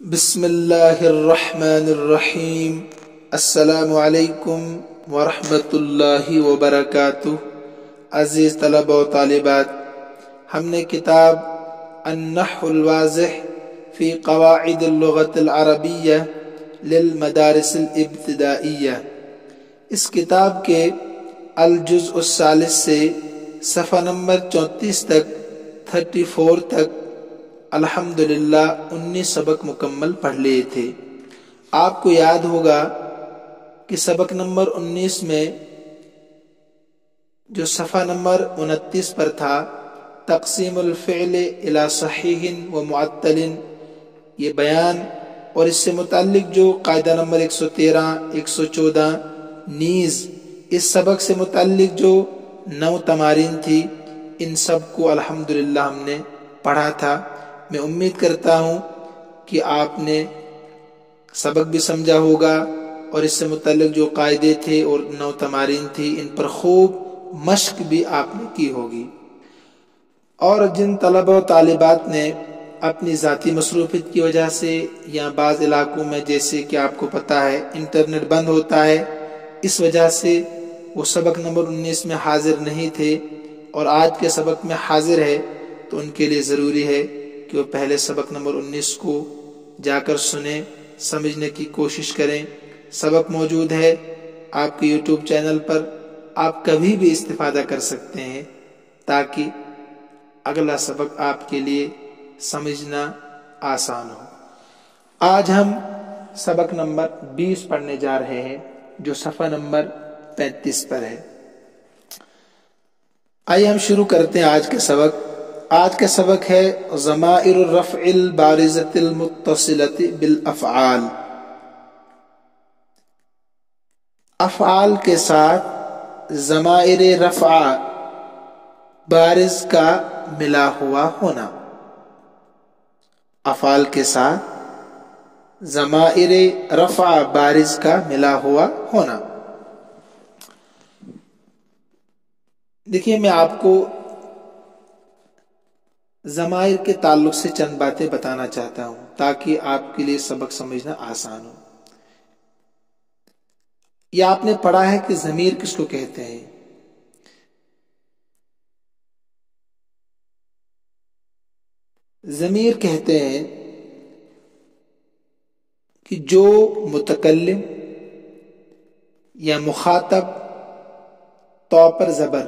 بسم اللہ الرحمن الرحیم۔ السلام علیکم ورحمۃ اللہ وبرکاتہ۔ عزیز طلبہ و طالبات، ہم نے کتاب النحو الواضح فی قواعد اللغۃ العربیہ للمدارس الابتدائیہ، اس کتاب کے الجزء الثالث سے صفحہ نمبر 34 تک الحمدللہ 19 سبق مکمل پڑھ لیے تھے۔ آپ کو یاد ہوگا کہ سبق نمبر 19 میں جو صفحہ نمبر 29 پر تھا، تقسیم الفعل الی صحیح و معطل، یہ بیان اور اس سے متعلق جو قاعدہ نمبر 113 114 نیز اس سبق سے متعلق جو 9 تمارین تھی، ان سب کو الحمدللہ ہم نے پڑھا تھا۔ میں امید کرتا ہوں کہ آپ نے سبق بھی سمجھا ہوگا اور اس سے متعلق جو قاعدے تھے اور 9 تمارین تھی، ان پر خوب مشق بھی آپ نے کی ہوگی۔ اور جن طلبہ و طالبات نے اپنی ذاتی مصروفیت کی وجہ سے یا بعض علاقوں میں جیسے کہ آپ کو پتہ ہے انٹرنیٹ بند ہوتا ہے، اس وجہ سے وہ سبق نمبر 19 میں حاضر نہیں تھے اور آج کے سبق میں حاضر ہے، تو ان کے لیے ضروری ہے کہ وہ پہلے سبق نمبر 19 کو جا کر سنیں، سمجھنے کی کوشش کریں۔ سبق موجود ہے آپ کے یوٹیوب چینل پر، آپ کبھی بھی استفادہ کر سکتے ہیں تاکہ اگلا سبق آپ کے لیے سمجھنا آسان ہو۔ آج ہم سبق نمبر 20 پڑھنے جا رہے ہیں جو صفحہ نمبر 35 پر ہے۔ آئیے ہم شروع کرتے ہیں آج کے سبق۔ آج کا سبق ہے ضمائر الرفع البارزۃ المتصلۃ بالافعال، افعال کے ساتھ ضمائر رفع بارز کا ملا ہوا ہونا، افعال کے ساتھ ضمائر رفع بارز کا ملا ہوا ہونا۔ دیکھیے، میں آپ کو ضمائر کے تعلق سے چند باتیں بتانا چاہتا ہوں تاکہ آپ کے لیے سبق سمجھنا آسان ہو۔ یہ آپ نے پڑھا ہے کہ ضمیر کس کو کہتے ہیں؟ ضمیر کہتے ہیں کہ جو متکلم یا مخاطب، تو پر زبر،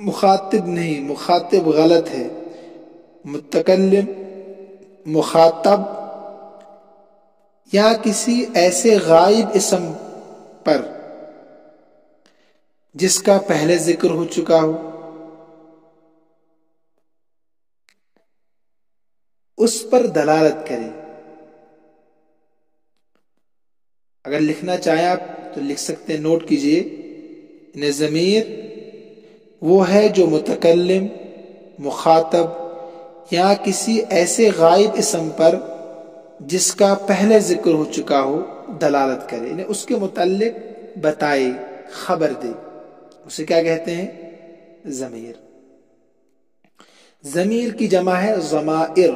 مخاطب نہیں، مخاطب غلط ہے، متکلم، مخاطب یا کسی ایسے غائب اسم پر جس کا پہلے ذکر ہو چکا ہو، اس پر دلالت کرے۔ اگر لکھنا چاہیں آپ تو لکھ سکتے ہیں، نوٹ کیجئے، انہیں ضمیر وہ ہے جو متکلم، مخاطب یا کسی ایسے غائب اسم پر جس کا پہلے ذکر ہو چکا ہو دلالت کرے، انہیں اس کے متعلق بتائے، خبر دے، اسے کیا کہتے ہیں؟ ضمیر۔ ضمیر کی جمع ہے ضمائر،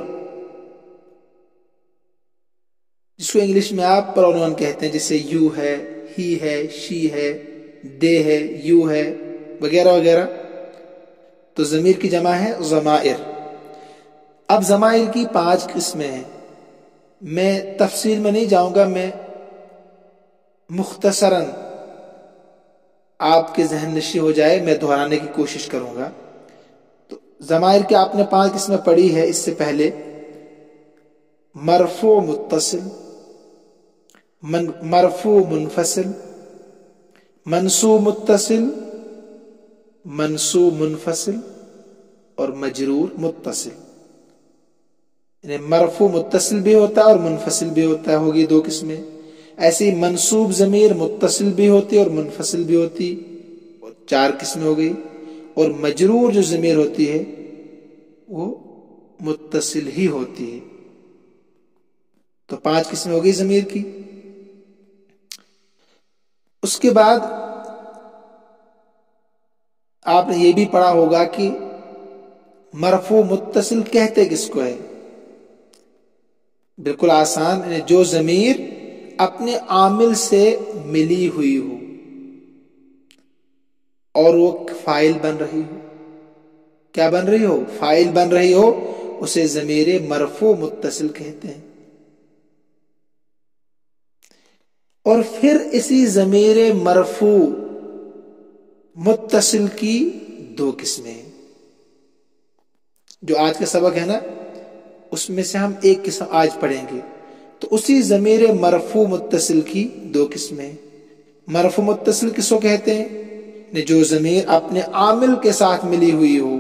جس کو انگلش میں آپ پرونون کہتے ہیں، جیسے یو ہے، ہی ہے، شی ہے، دے ہے، یو ہے، وغیرہ وغیرہ۔ تو ضمیر کی جمع ہے ضمائر۔ اب ضمائر کی 5 قسمیں ہیں، میں تفصیل میں نہیں جاؤں گا، میں مختصراً آپ کے ذہن نشین ہو جائے میں دہرانے کی کوشش کروں گا۔ تو ضمائر کی آپ نے 5 قسمیں پڑھی ہے اس سے پہلے: مرفوع متصل، مرفوع منفصل، منصوب متصل، منصوب منفصل اور مجرور متصل۔ یعنی مرفوع متصل بھی ہوتا ہے اور منفصل بھی ہوتا ہے، ہوگی 2 قسمیں۔ ایسی منصوب ضمیر متصل بھی ہوتی اور منفصل بھی ہوتی، 4 قسمیں ہو گئی۔ اور مجرور جو ضمیر ہوتی ہے وہ متصل ہی ہوتی ہے۔ تو 5 قسمیں ہو گئی ضمیر کی۔ اس کے بعد آپ نے یہ بھی پڑھا ہوگا کہ مرفوع متصل کہتے کس کو ہے؟ بالکل آسان، یعنی جو ضمیر اپنے عامل سے ملی ہوئی ہو اور وہ فاعل بن رہی ہو. کیا بن رہی ہو؟ فاعل بن رہی ہو، اسے ضمیر مرفوع متصل کہتے ہیں. اور پھر اسی ضمیر مرفوع متصل کی دو قسمیں ہیں. جو آج کا سبق ہے نا، اس میں سے ہم ایک قسم آج پڑھیں گے. تو اسی ضمیر مرفوع متصل کی دو قسمیں ہیں. مرفوع متصل کس کو کہتے ہیں؟ جو ضمیر اپنے عامل کے ساتھ ملی ہوئی ہو،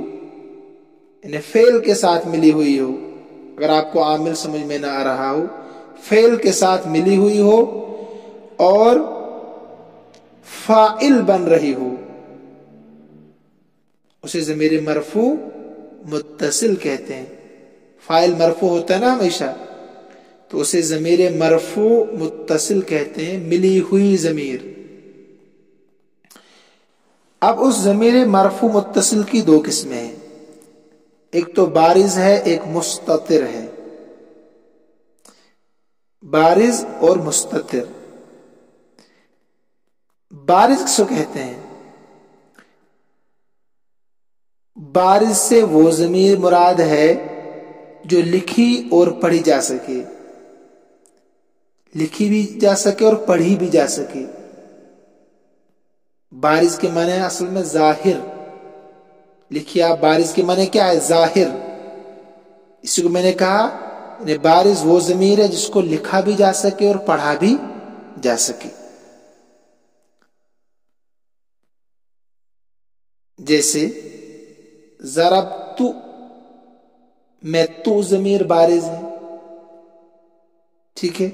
یعنی فعل کے ساتھ ملی ہوئی ہو. اگر آپ کو عامل سمجھ میں نہ آ رہا ہو، فعل کے ساتھ ملی ہوئی ہو اور فاعل بن رہی ہو، اسے ضمیر مرفوع متصل کہتے ہیں. فاعل مرفوع ہوتا ہے نا ہمیشہ، تو اسے ضمیر مرفوع متصل کہتے ہیں، ملی ہوئی ضمیر. اب اس ضمیر مرفوع متصل کی دو قسمیں ہیں. ایک تو بارز ہے، ایک مستتر ہے. بارز اور مستتر. بارز کس کو کہتے ہیں؟ بارز سے وہ ضمیر مراد ہے جو لکھی اور پڑھی جا سکے، لکھی بھی جا سکے اور پڑھی بھی جا سکے. بارز کے معنی اصل میں ظاہر. لکھیے آپ، بارز کے معنی کیا ہے؟ ظاہر. اسی کو میں نے کہا بارز وہ ضمیر ہے جس کو لکھا بھی جا سکے اور پڑھا بھی جا سکے. جیسے ضربت میں تو ضمیر بارز ہے، ٹھیک ہے.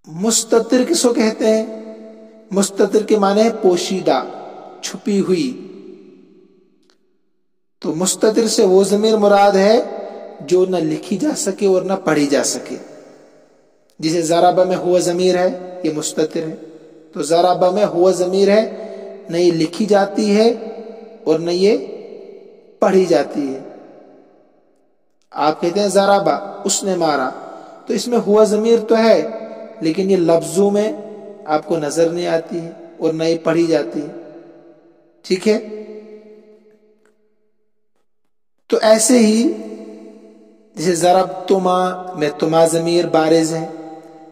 مستتر کس کو کہتے ہیں؟ مستتر کے معنی ہے پوشیدہ، چھپی ہوئی. تو مستتر سے وہ ضمیر مراد ہے جو نہ لکھی جا سکے اور نہ پڑھی جا سکے. جسے ضربہ میں ہوا ضمیر ہے، یہ مستتر ہے. تو ضربہ میں ہوا ضمیر ہے، نہ یہ لکھی جاتی ہے اور نہ یہ پڑھی جاتی ہے. آپ کہتے ہیں ضربہ، اس نے مارا، تو اس میں ہوا ضمیر تو ہے لیکن یہ لفظوں میں آپ کو نظر نہیں آتی ہے اور نہ یہ پڑھی جاتی ہے. ٹھیک ہے. تو ایسے ہی جیسے ضربتما میں تما ضمیر بارز ہے،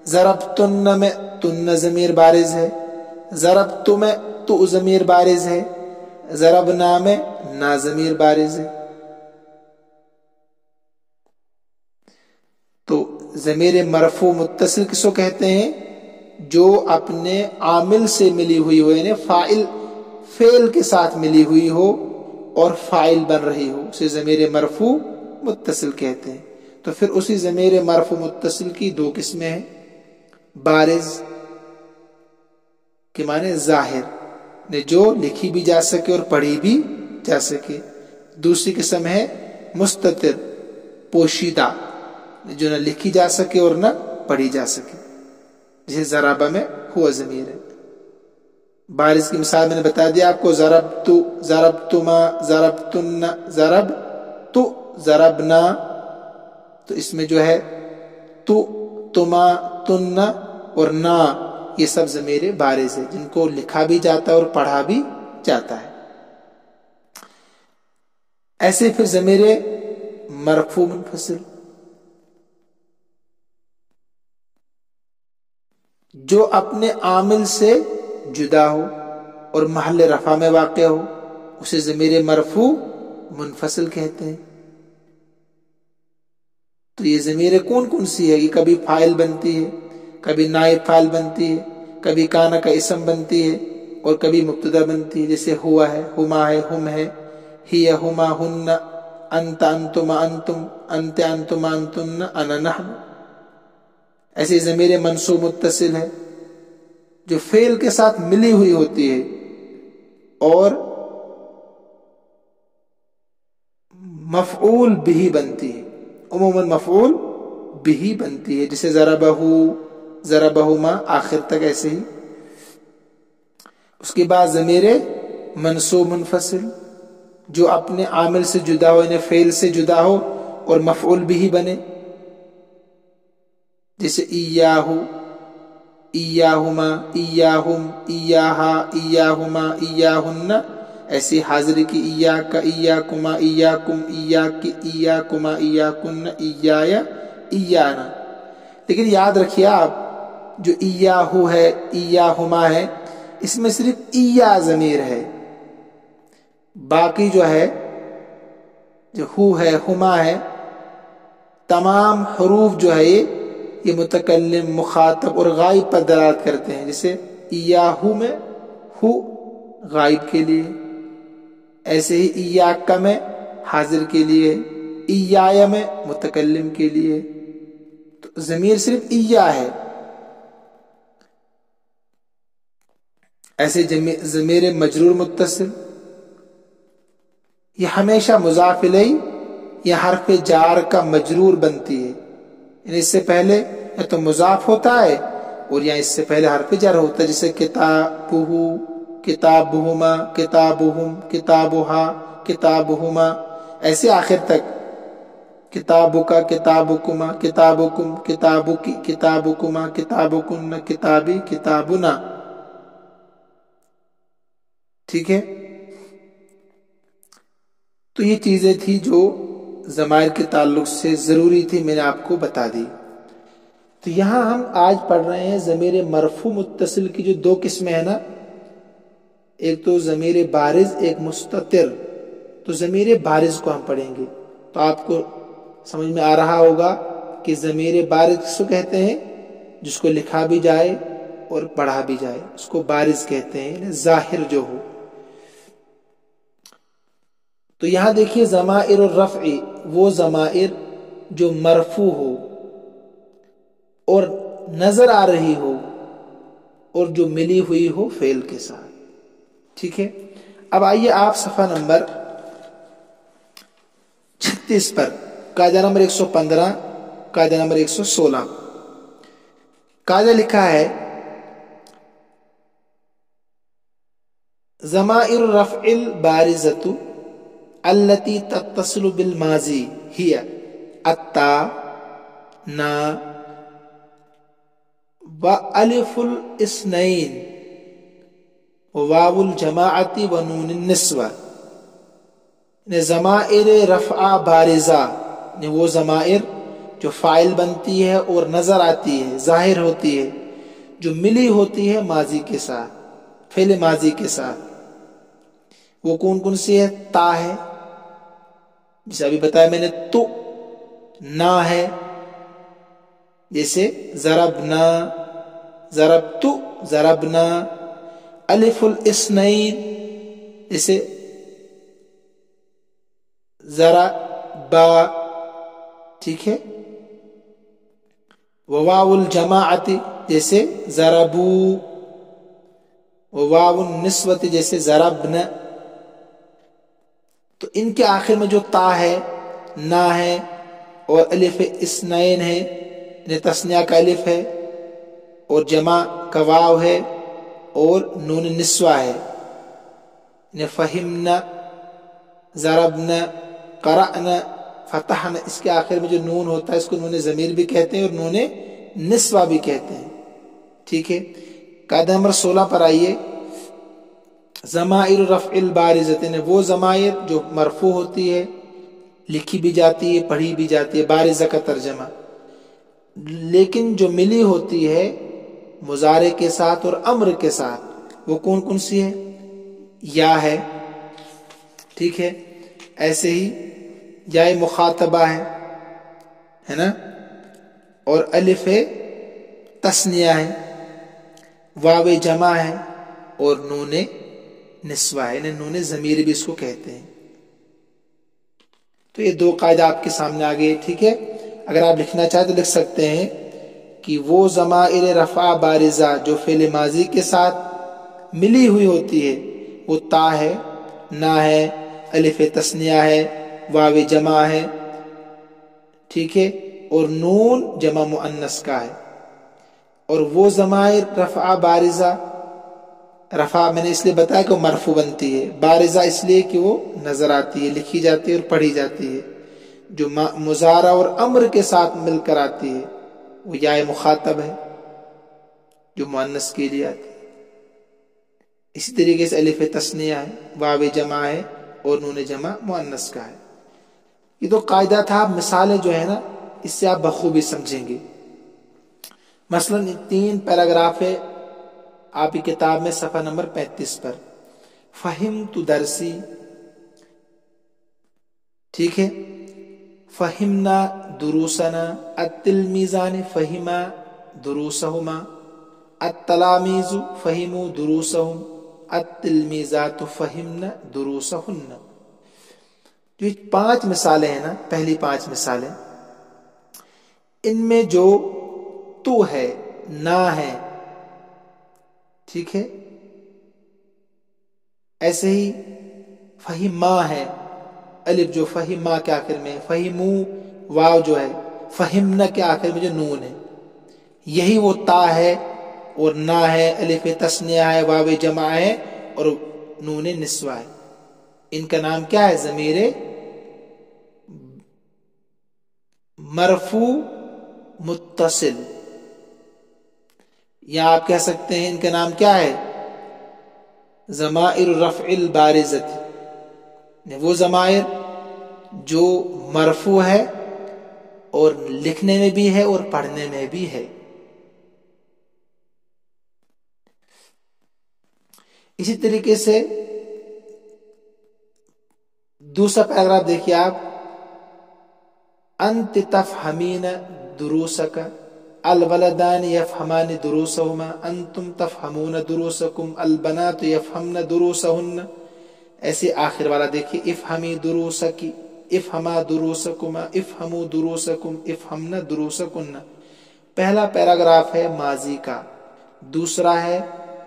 ضربتن میں تن ضمیر بارز ہے، ضربت میں تو ضمیر بارز ہے، ضربنا میں نا ضمیر بارز ہے. تو ضمیر مرفوع متصل کس کو کہتے ہیں؟ جو اپنے عامل سے ملی ہوئی ہو، یعنی فعل کے ساتھ ملی ہوئی ہو اور فاعل بن رہی ہو، اسے ضمیر مرفوع متصل کہتے ہیں. تو پھر اسی ضمیر مرفوع متصل کی دو قسمیں ہیں. بارز کے معنی ظاہر، جو لکھی بھی جا سکے اور پڑھی بھی جا سکے. دوسری قسم ہے مستتر، پوشیدہ، جو نہ لکھی جا سکے اور نہ پڑھی جا سکے، جسے ضربہ میں ہوا ضمیر ہے. بارز کی مثال میں نے بتا دیا آپ کو، ضربت، ضربتما، ضربتن، ضربت، ضربنا. تو اس میں جو ہے تو، تما، تن اور نا، یہ سب ضمیر بارز ہے جن کو لکھا بھی جاتا ہے اور پڑھا بھی جاتا ہے. ایسے پھر ضمیر مرفوع منفصل، جو اپنے عامل سے جدا ہو اور محل رفع میں واقع ہو، اسے ضمیر مرفوع منفصل کہتے ہیں. تو یہ ضمیر کون کون سی ہے؟ یہ کبھی فاعل بنتی ہے، کبھی نائب فاعل بنتی ہے، کبھی کانا کا اسم بنتی ہے اور کبھی مبتدا بنتی ہے. جیسے ہوا ہے، ہما ہے، ہم ہے، ہی ہما ہن، انت انتما انتم، انت انتما انتن، انا نحن. ایسے ضمیر منصوب متصل ہے جو فعل کے ساتھ ملی ہوئی ہوتی ہے اور مفعول بھی بنتی ہے، عموماً مفعول بھی بنتی ہے. جیسے ضربہ، ضربہما، آخر تک ایسے ہی. اس کے بعد ضمیر منصوب منفصل، جو اپنے عامل سے جدا ہو، یعنی فعل سے جدا ہو اور مفعول بھی بنے، جیسے ایاہو، ایاہما، ایاہم، ایاہا، ایاہما، ایاہن، ایسی حاضری کی ایاکا، ایاکما، ایاکم، ایاکی، ایاکما، ایاکن، ایایا، ایانا۔ لیکن یاد رکھیے آپ، جو ایاہو ہے، ایاہما ہے، اس میں صرف ایا ضمیر ہے، باقی جو ہے، جو ہو ہے، ہما ہے، تمام حروف جو ہے یہ متکلم، مخاطب اور غائب پر دلالت کرتے ہیں۔ جیسے ایاہو میں ہو غائب کے لیے، ایسے ہی ایاکا میں حاضر کے لیے، ایایا میں متکلم کے لیے، تو ضمیر صرف ایا ہے۔ ایسے ضمیر مجرور متصل، یہ ہمیشہ مضاف الیہ یا حرف جار کا مجرور بنتی ہے، یعنی اس سے پہلے یا تو مضاف ہوتا ہے اور یا اس سے پہلے حرف جر ہوتا ہے، جیسے کتابہ، کتابہما، کتابہم، کتابہا، کتابہما، ایسے آخر تک، کتابکا، کتابکما، کتابکم، کتابکی، کتابکما، کتابکن، کتابی، کتابنا۔ ٹھیک ہے، تو یہ چیزیں تھی جو ضمائر کے تعلق سے ضروری تھی، میں نے آپ کو بتا دی۔ تو یہاں ہم آج پڑھ رہے ہیں ضمیر مرفوع متصل کی جو دو قسمیں ہیں نا، ایک تو ضمیر بارز، ایک مستتر۔ تو ضمیر بارز کو ہم پڑھیں گے، تو آپ کو سمجھ میں آ رہا ہوگا کہ ضمیر بارز کس کو کہتے ہیں؟ جس کو لکھا بھی جائے اور پڑھا بھی جائے اس کو بارز کہتے ہیں، یعنی ظاہر جو ہو۔ تو یہاں دیکھیے ضمائر الرفع، وہ ضمائر جو مرفوع ہو اور نظر آ رہی ہو اور جو ملی ہوئی ہو فعل کے ساتھ۔ ٹھیک ہے، اب آئیے آپ صفحہ نمبر 36 پر، قاعدہ نمبر 115، قاعدہ نمبر 116۔ قاعدہ لکھا ہے ضمائر الرفع البارزۃ التي تتصل بالماضی ہی التا، نا، والف الاثنین، واو الجماعت و نون النسوہ۔ ضمائر رفع بارزہ وہ ضمائر جو فاعل بنتی ہے اور نظر آتی ہے، ظاہر ہوتی ہے، جو ملی ہوتی ہے ماضی کے ساتھ، فعل ماضی کے ساتھ۔ وہ کون کون سی ہے؟ تا ہے، جسے ابھی بتایا میں نے، تو، نا ہے، جیسے ضربنا، ضربت، ضربنا، الف الاثنین، جیسے ضربا، ٹھیک ہے، وواو الجماعت جیسے ضربو، وواو النسوۃ جیسے ضربن۔ تو ان کے آخر میں جو تا ہے، نا ہے اور الف اثنین ہے، یعنی تثنیہ کا الف ہے اور جمع کا واو ہے اور نون نسوہ ہے، یعنی فہمنا، ضربنا، قرأنا، فتحنا، اس کے آخر میں جو نون ہوتا ہے اس کو نون ضمیر بھی کہتے ہیں اور نون نسوہ بھی کہتے ہیں۔ ٹھیک ہے، قاعدہ نمبر 16 پر آئیے، ضمائر رفع البارزۃ، وہ ضمائر جو مرفوع ہوتی ہے، لکھی بھی جاتی ہے، پڑھی بھی جاتی ہے، بارزہ کا ترجمہ، لیکن جو ملی ہوتی ہے مضارع کے ساتھ اور امر کے ساتھ، وہ کون کون سی ہے؟ یا ہے، ٹھیک ہے، ایسے ہی یا مخاطبہ ہے نا، اور الف تثنیہ ہے، واو جمع ہے اور نون نسوہ ہے، یعنی نون ضمیر بھی اس کو کہتے ہیں۔ تو یہ دو قاعدہ آپ کے سامنے آ گئے۔ ٹھیک ہے، اگر آپ لکھنا چاہیں تو لکھ سکتے ہیں کہ وہ ضمائر رفع بارزہ جو فعل ماضی کے ساتھ ملی ہوئی ہوتی ہے، وہ تا ہے، نا ہے، الف تثنیہ ہے، واو جمع ہے، ٹھیک ہے، اور نون جمع مؤنث کا ہے۔ اور وہ ضمائر رفع بارزہ، رفع میں نے اس لیے بتایا کہ وہ مرفوع بنتی ہے، بارزہ اس لیے کہ وہ نظر آتی ہے، لکھی جاتی ہے اور پڑھی جاتی ہے۔ جو مضارع اور امر کے ساتھ مل کر آتی ہے وہ یا مخاطب ہے جو مؤنث کے لیے آتی ہے. اسی طریقے سے الف تثنیہ ہے، واو جمع ہے اور نون جمع مؤنث کا ہے. یہ تو قاعدہ تھا. مثالیں جو ہے نا اس سے آپ بخوبی سمجھیں گے. مثلا 3 پیراگراف ہے آپ کی کتاب میں صفحہ نمبر 35 پر. فہمت درسی، ٹھیک ہے. فہمنا دروسنا، التلمیذان فہما دروسہما، التلامیذ فہموا دروسہم، التلمیذات فہمن دروسہن. جو 5 مثالیں ہیں نا، پہلی 5 مثالیں، ان میں جو تو ہے، نہ ہے، ٹھیک ہے. ایسے ہی فہما ہے، الف جو فہما کے آخر میں، فہمو واو جو ہے، فہمنا کے آخر میں جو نون ہے، یہی وہ تا ہے اور نہ ہے، الف تثنیہ ہے، واو جمع ہے اور نون نسوہ ہے. ان کا نام کیا ہے؟ ضمیر مرفوع متصل، یا آپ کہہ سکتے ہیں ان کا نام کیا ہے؟ ضمائر رفع البارزت، وہ ضمائر جو مرفوع ہے اور لکھنے میں بھی ہے اور پڑھنے میں بھی ہے. اسی طریقے سے دوسرا پیراگراف دیکھیے آپ. انت تفہمین دروسک، الولدان یفہمان دروسہما، انتم تفہمون دروسکم، البنات یفہمن دروسہن. ایسے آخر والا دیکھیے. افہمی دروسکی، افہما دروسکما، افہمو دروسکم، افہمن دروسکن. پہلا پیراگراف ہے ماضی کا، دوسرا ہے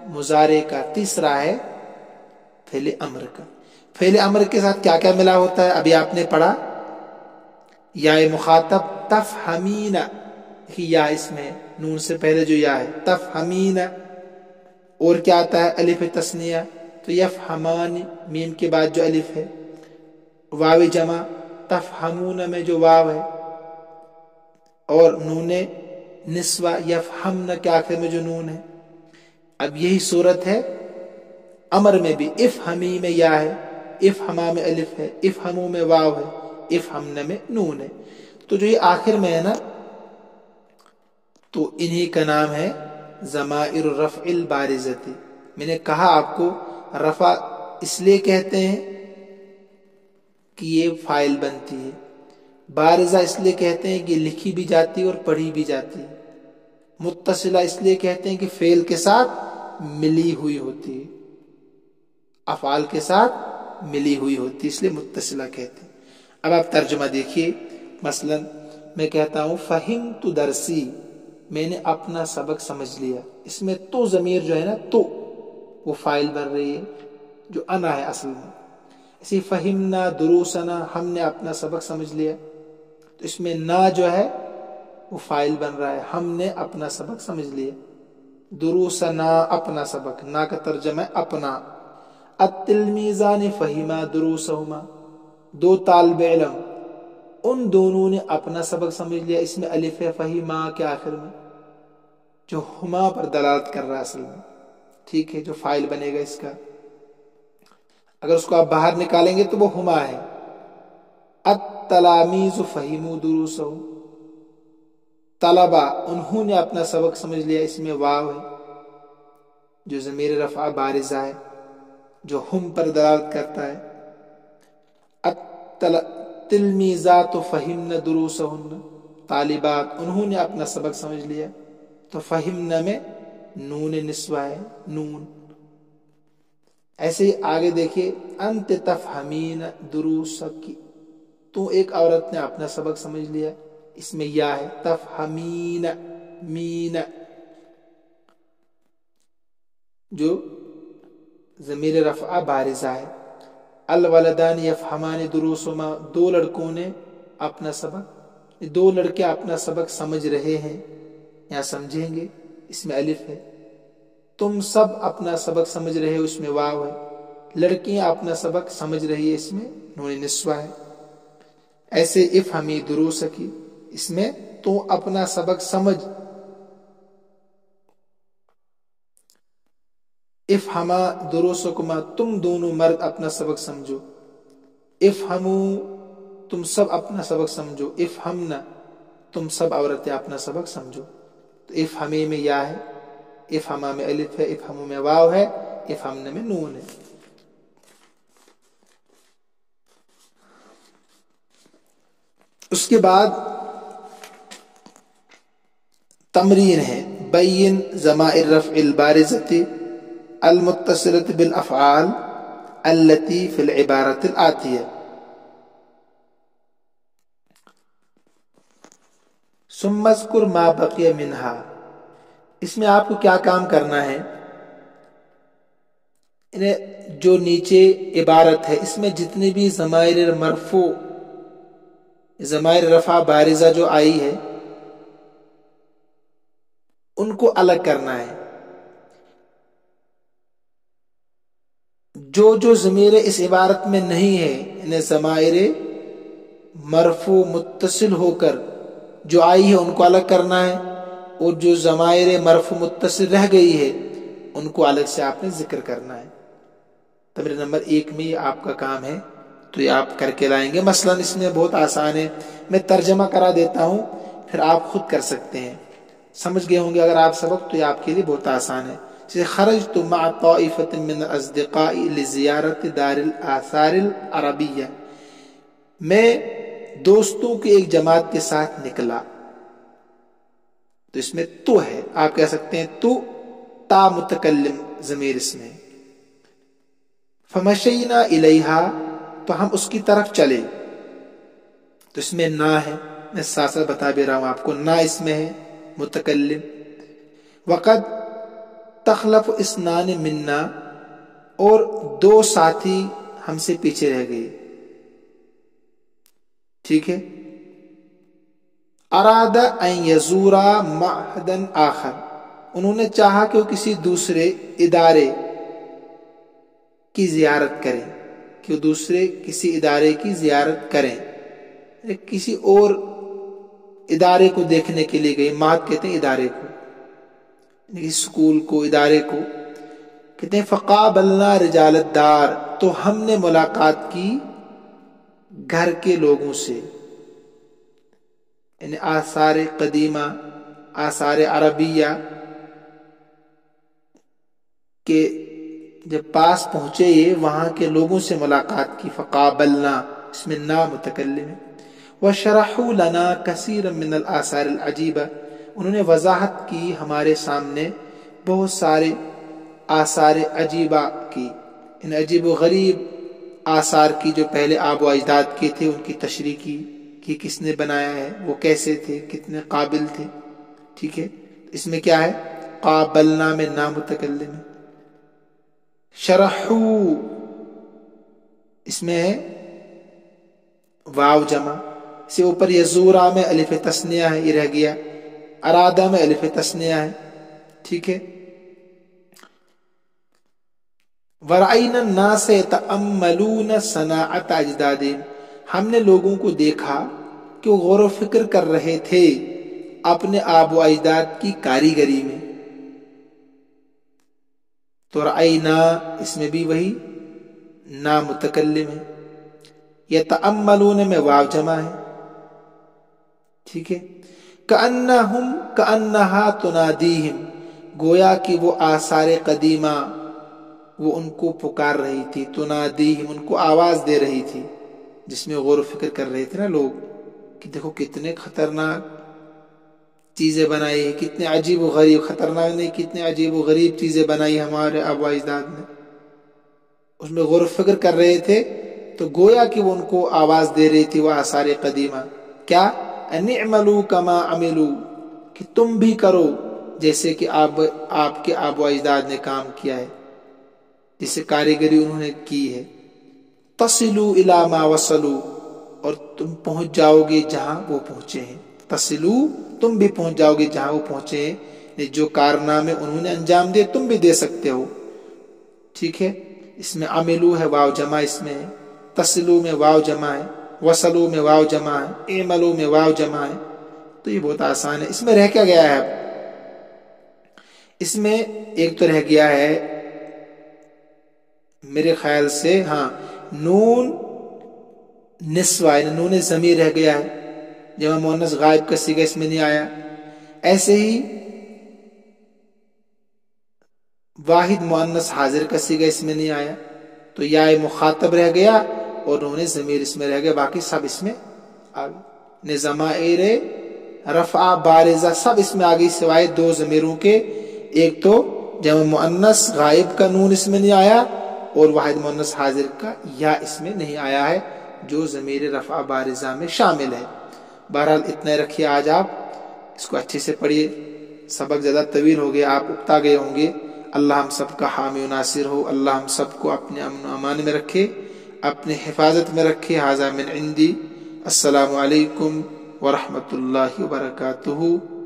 مضارع کا، تیسرا ہے فعل امر کا. فعل امر کے ساتھ کیا کیا ملا ہوتا ہے؟ ابھی آپ نے پڑھا یا مخاطب تفہمین، یا اس میں نون سے پہلے جو یا ہے تفہمین. اور کیا آتا ہے؟ الف تثنیہ تو یفہمان، میم کے بعد جو الف ہے، واو جمع تفہمون میں جو واو ہے، اور نون نسوہ یفہمن کے آخر میں جو نون ہے. اب یہی صورت ہے امر میں بھی. افہمی میں یا ہے، افہما میں الف ہے، افہمو میں واو ہے، افہمن میں نون ہے. تو جو یہ آخر میں ہے نا، تو انہی کا نام ہے ضمائر رفع البارزتی. میں نے کہا آپ کو رفع اس لیے کہتے ہیں کہ یہ فاعل بنتی ہے، بارزہ اس لیے کہتے ہیں کہ لکھی بھی جاتی ہے اور پڑھی بھی جاتی ہے، متصلہ اس لیے کہتے ہیں کہ فعل کے ساتھ ملی ہوئی ہوتی ہے، افعال کے ساتھ ملی ہوئی ہوتی ہے، اس لیے متصلہ کہتے ہیں. اب آپ ترجمہ دیکھیے. مثلا میں کہتا ہوں فہمت درسی، میں نے اپنا سبق سمجھ لیا. اس میں تو ضمیر جو ہے نا، تو وہ فاعل بن رہی ہے جو انا ہے اصل میں. اسی فہمنا دروسنا، ہم نے اپنا سبق سمجھ لیا، تو اس میں نا جو ہے وہ فاعل بن رہا ہے، ہم نے اپنا سبق سمجھ لیا. دروسنا اپنا سبق، نا کا ترجمہ ہے اپنا. التلمیذان فہما دروسہما، 2 طالب علم، ان دونوں نے اپنا سبق سمجھ لیا. اس میں الف فہما کے آخر میں جو ہما پر دلالت کر رہا ہے اصل میں، ٹھیک ہے، جو فاعل بنے گا اس کا. اگر اس کو آپ باہر نکالیں گے تو وہ ہما ہے. التلامیذ فہموا دروسہم، طلبا انہوں نے اپنا سبق سمجھ لیا. اس میں واو ہے جو ضمیر رفع بارزہ ہے جو ہم پر دلالت کرتا ہے. التلمیذات فہمن دروسہن، طالبات انہوں نے اپنا سبق سمجھ لیا، تو فہمن میں نون نسوہ ہے، نون. ایسے ہی آگے دیکھیے. انت تفہمین دروسکی، تو ایک عورت نے اپنا سبق سمجھ لیا، اس میں یا ہے. تفہمین، مین جو ضمیر رفع بارزہ ہے. الولدان یفہمان دروسہما، 2 لڑکوں نے اپنا سبق، 2 لڑکے اپنا سبق سمجھ رہے ہیں یا سمجھیں گے، اس میں الف ہے. تم سب اپنا سبق سمجھ رہے ہو، اس میں واو ہے. لڑکیاں اپنا سبق سمجھ رہی ہے، اس میں نون نسوہ ہے. ایسے افہمی دروسکی، اس میں تو اپنا سبق سمجھ، افہما دروسکما تم دونوں مرد اپنا سبق سمجھو، افہمو تم سب اپنا سبق سمجھو، افہمنا تم سب عورتیں اپنا سبق سمجھو۔ تو افہمی میں یا ہے، افہما میں الف ہے، افہمو میں واو ہے، افہمنا میں نون ہے۔ اس کے بعد تمرین ہے، بین ضمائر رفع البارزۃ المتصلۃ بالافعال التي في العبارۃ الآتیہ۔ ثم اذکر ما بقی منہا، اس میں آپ کو کیا کام کرنا ہے، جو نیچے عبارت ہے اس میں جتنی بھی ضمائر مرفوع، ضمائر رفع بارزہ جو آئی ہے ان کو الگ کرنا ہے۔ جو ضمیر اس عبارت میں نہیں ہے انہیں ضمائر مرفوع متصل ہو کر جو آئی ہے ان کو الگ کرنا ہے، اور جو ضمائر مرفوع متصل رہ گئی ہے ان کو الگ سے آپ نے ذکر کرنا ہے۔ تمرین نمبر 1 میں یہ آپ کا کام ہے، تو یہ آپ کر کے لائیں گے۔ مثلا اس میں بہت آسان ہے، میں ترجمہ کرا دیتا ہوں پھر آپ خود کر سکتے ہیں، سمجھ گئے ہوں گے اگر آپ سبق، تو یہ آپ کے لیے بہت آسان ہے۔ جیسے خرجت مع طائفۃ من الاصدقاء لزیارت دار الآثار العربیہ، میں دوستوں کی ایک جماعت کے ساتھ نکلا، تو اس میں تو ہے، آپ کہہ سکتے ہیں تو تا متکلم ضمیر اس میں۔ فمشینا الیہا، تو ہم اس کی طرف چلے، تو اس میں نا ہے، میں ساتھ ساتھ بتا بھی رہا ہوں آپ کو، نا اس میں ہے متکلم۔ وقد تخلف اثنان منا، اور 2 ساتھی ہم سے پیچھے رہ گئے، ٹھیک ہے۔ اراد ان یزورا معہدا آخر، انہوں نے چاہا کہ وہ کسی دوسرے ادارے کی زیارت کریں، کہ وہ دوسرے کسی ادارے کی زیارت کریں، کسی اور ادارے کو دیکھنے کے لیے گئے، معہد کہتے ہیں ادارے کو، اسکول کو، ادارے کو کہتے ہیں۔ فقابلنا رجال الدار، تو ہم نے ملاقات کی گھر کے لوگوں سے، یعنی آثار قدیمہ، آثار عربیہ کے جب پاس پہنچے یہ، وہاں کے لوگوں سے ملاقات کی۔ فقابلنا اس میں نا متکلم ہے۔ وشرحوا لنا کثیرا من الآثار العجیبہ، انہوں نے وضاحت کی ہمارے سامنے بہت سارے آثار عجیبہ کی، ان عجیب و غریب آثار کی جو پہلے آب و اجداد کے تھے ان کی تشریح کی کہ کس نے بنایا ہے، وہ کیسے تھے، کتنے قابل تھے، ٹھیک ہے۔ اس میں کیا ہے، قابلنا میں نا متکلم ہے۔ شرحو اس میں ہے واو جمع، سے اوپر یزورا میں الف تثنیہ ہے، یہ رہ گیا، ارادہ میں الف تثنیہ ہے، ٹھیک ہے۔ ورأینا الناس یتأملون صناعت اجدادہم، ہم نے لوگوں کو دیکھا کہ وہ غور و فکر کر رہے تھے اپنے آب و اجداد کی کاریگری میں۔ تو رأینا اس میں بھی وہی نا متکلم ہے، یتأملون میں واو جمع ہے، ٹھیک ہے۔ کأنہم کأنہا تنادیہم، گویا کہ وہ آثار قدیمہ وہ ان کو پکار رہی تھی، تنادیہم ان کو آواز دے رہی تھی، جس میں غور و فکر کر رہے تھے نا لوگ کہ دیکھو کتنے خطرناک چیزیں بنائی ہے، کتنے عجیب و غریب، خطرناک نہیں، کتنے عجیب و غریب چیزیں بنائی ہمارے آباء و اجداد نے، اس میں غور و فکر کر رہے تھے۔ تو گویا کہ وہ ان کو آواز دے رہی تھی وہ آثار قدیمہ، کیا، ان اعملوا کما عملوا، کہ تم بھی کرو جیسے کہ آپ کے آباء و اجداد نے کام کیا ہے، جسے کاریگری انہوں نے کی ہے۔ تصلوا الی ما وصلوا، اور تم پہنچ جاؤ گے جہاں وہ پہنچے ہیں، تصلوا تم بھی پہنچ جاؤ گے جہاں وہ پہنچے ہیں، جو کارنامے انہوں نے انجام دے تم بھی دے سکتے ہو، ٹھیک ہے۔ اس میں عملو ہے واو جمع، اس میں تصلوا میں واو جمع ہے، وصلو میں واو جمع ہے، اعملو میں واو جمع ہے، تو یہ بہت آسان ہے۔ اس میں رہ کیا گیا ہے؟ اب اس میں ایک تو رہ گیا ہے میرے خیال سے، ہاں، نون نسوہ یعنی نون ضمیر رہ گیا ہے، جمع مؤنث غائب کا صیغہ اس میں نہیں آیا۔ ایسے ہی واحد مؤنث حاضر کا صیغہ اس میں نہیں آیا، تو یا مخاطب رہ گیا اور نون ضمیر اس میں رہ گیا، باقی سب اس میں آ گئے۔ ضمائر رفع بارزہ سب اس میں آ گئی سوائے دو ضمیروں کے، ایک تو جمع مؤنث غائب کا نون اس میں نہیں آیا اور واحد مؤنث حاضر کا یا اس میں نہیں آیا ہے جو ضمیر رفع بارزہ میں شامل ہے۔ بہرحال اتنا رکھیے آج، آپ اس کو اچھے سے پڑھیے، سبق زیادہ طویل ہو گیا، آپ اکتا گئے ہوں گے۔ اللہ ہم سب کا حامی و ناصر ہو، اللہ ہم سب کو اپنے امن و امان میں رکھے، اپنے حفاظت میں رکھے۔ ھذا من عندی، السلام علیکم ورحمۃ اللہ وبرکاتہ۔